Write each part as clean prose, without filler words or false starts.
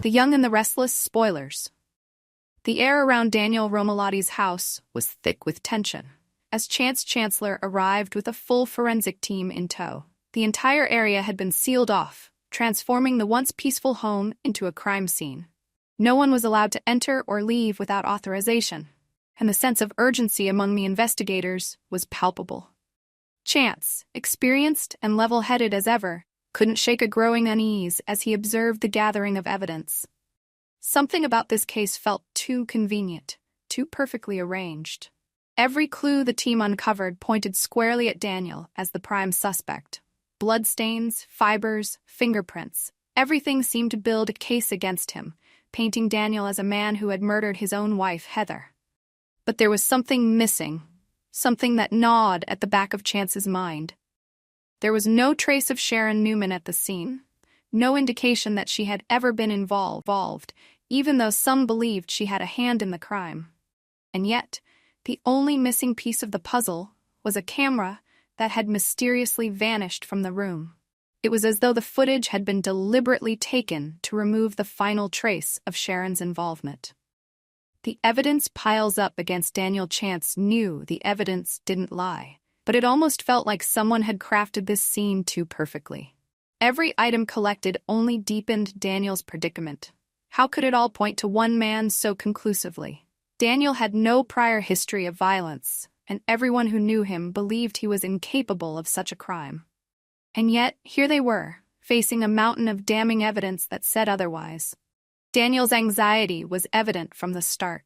The Young and the Restless Spoilers. The air around Daniel Romalotti's house was thick with tension. As Chance Chancellor arrived with a full forensic team in tow, the entire area had been sealed off, transforming the once peaceful home into a crime scene. No one was allowed to enter or leave without authorization, and the sense of urgency among the investigators was palpable. Chance, experienced and level-headed as ever, couldn't shake a growing unease as he observed the gathering of evidence. Something about this case felt too convenient, too perfectly arranged. Every clue the team uncovered pointed squarely at Daniel as the prime suspect. Bloodstains, fibers, fingerprints, everything seemed to build a case against him, painting Daniel as a man who had murdered his own wife, Heather. But there was something missing, something that gnawed at the back of Chance's mind. There was no trace of Sharon Newman at the scene, no indication that she had ever been involved, even though some believed she had a hand in the crime. And yet, the only missing piece of the puzzle was a camera that had mysteriously vanished from the room. It was as though the footage had been deliberately taken to remove the final trace of Sharon's involvement. The evidence piles up against Daniel. Chance knew the evidence didn't lie, but it almost felt like someone had crafted this scene too perfectly. Every item collected only deepened Daniel's predicament. How could it all point to one man so conclusively? Daniel had no prior history of violence, and everyone who knew him believed he was incapable of such a crime. And yet, here they were, facing a mountain of damning evidence that said otherwise. Daniel's anxiety was evident from the start.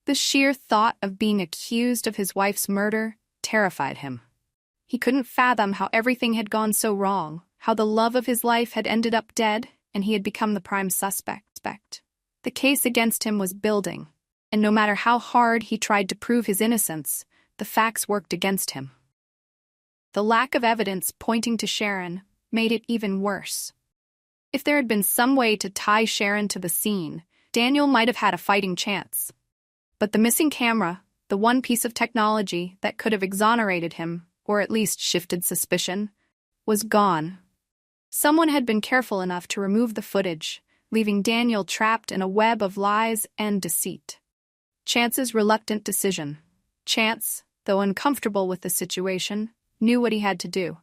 The sheer thought of being accused of his wife's murder terrified him. He couldn't fathom how everything had gone so wrong, how the love of his life had ended up dead, and he had become the prime suspect. The case against him was building, and no matter how hard he tried to prove his innocence, the facts worked against him. The lack of evidence pointing to Sharon made it even worse. If there had been some way to tie Sharon to the scene, Daniel might have had a fighting chance. But the missing camera, the one piece of technology that could have exonerated him, or at least shifted suspicion, was gone. Someone had been careful enough to remove the footage, leaving Daniel trapped in a web of lies and deceit. Chance's reluctant decision. Chance, though uncomfortable with the situation, knew what he had to do.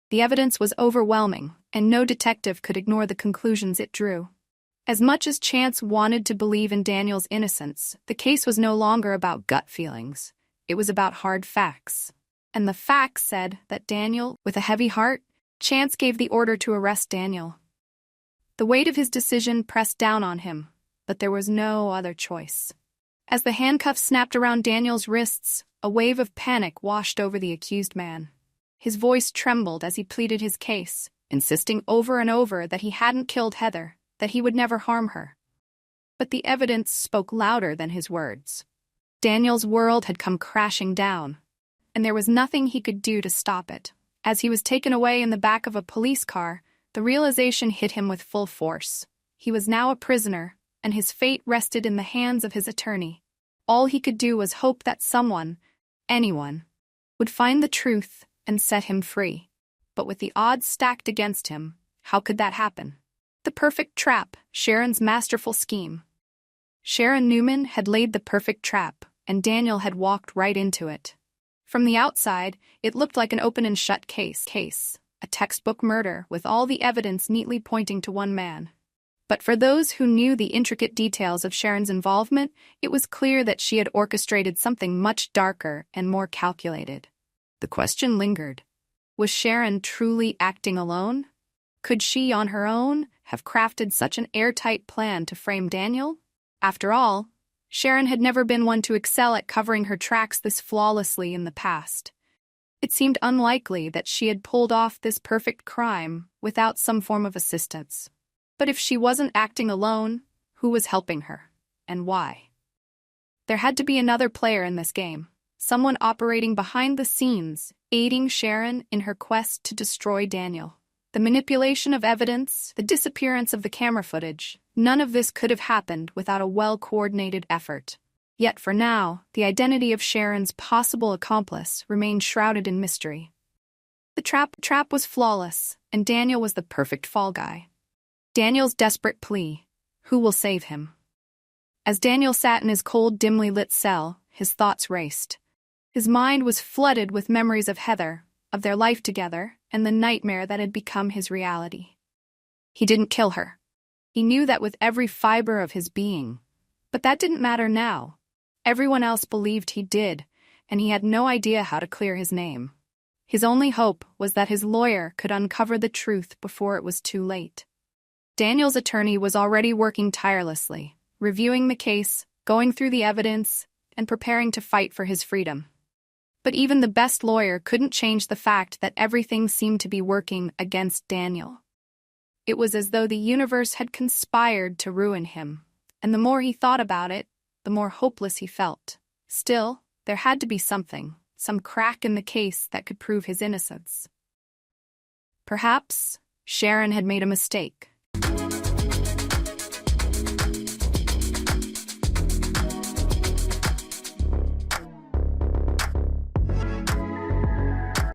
The evidence was overwhelming, and no detective could ignore the conclusions it drew. As much as Chance wanted to believe in Daniel's innocence, the case was no longer about gut feelings. It was about hard facts. And the facts said that Daniel, with a heavy heart, Chance gave the order to arrest Daniel. The weight of his decision pressed down on him, but there was no other choice. As the handcuffs snapped around Daniel's wrists, a wave of panic washed over the accused man. His voice trembled as he pleaded his case, insisting over and over that he hadn't killed Heather, that he would never harm her. But the evidence spoke louder than his words. Daniel's world had come crashing down, and there was nothing he could do to stop it. As he was taken away in the back of a police car, the realization hit him with full force. He was now a prisoner, and his fate rested in the hands of his attorney. All he could do was hope that someone, anyone, would find the truth and set him free. But with the odds stacked against him, how could that happen? The perfect trap, Sharon's masterful scheme. Sharon Newman had laid the perfect trap, and Daniel had walked right into it. From the outside, it looked like an open and shut case, a textbook murder with all the evidence neatly pointing to one man. But for those who knew the intricate details of Sharon's involvement, it was clear that she had orchestrated something much darker and more calculated. The question lingered. Was Sharon truly acting alone? Could she, on her own, have crafted such an airtight plan to frame Daniel? After all, Sharon had never been one to excel at covering her tracks this flawlessly in the past. It seemed unlikely that she had pulled off this perfect crime without some form of assistance. But if she wasn't acting alone, who was helping her, and why? There had to be another player in this game, someone operating behind the scenes, aiding Sharon in her quest to destroy Daniel. The manipulation of evidence, the disappearance of the camera footage, none of this could have happened without a well-coordinated effort. Yet for now, the identity of Sharon's possible accomplice remained shrouded in mystery. The trap was flawless, and Daniel was the perfect fall guy. Daniel's desperate plea, Who will save him? As Daniel sat in his cold, dimly lit cell, his thoughts raced. His mind was flooded with memories of Heather, of their life together, and the nightmare that had become his reality. He didn't kill her. He knew that with every fiber of his being. But that didn't matter now. Everyone else believed he did, and he had no idea how to clear his name. His only hope was that his lawyer could uncover the truth before it was too late. Daniel's attorney was already working tirelessly, reviewing the case, going through the evidence, and preparing to fight for his freedom. But even the best lawyer couldn't change the fact that everything seemed to be working against Daniel. It was as though the universe had conspired to ruin him, and the more he thought about it, the more hopeless he felt. Still, there had to be something, some crack in the case that could prove his innocence. Perhaps Sharon had made a mistake.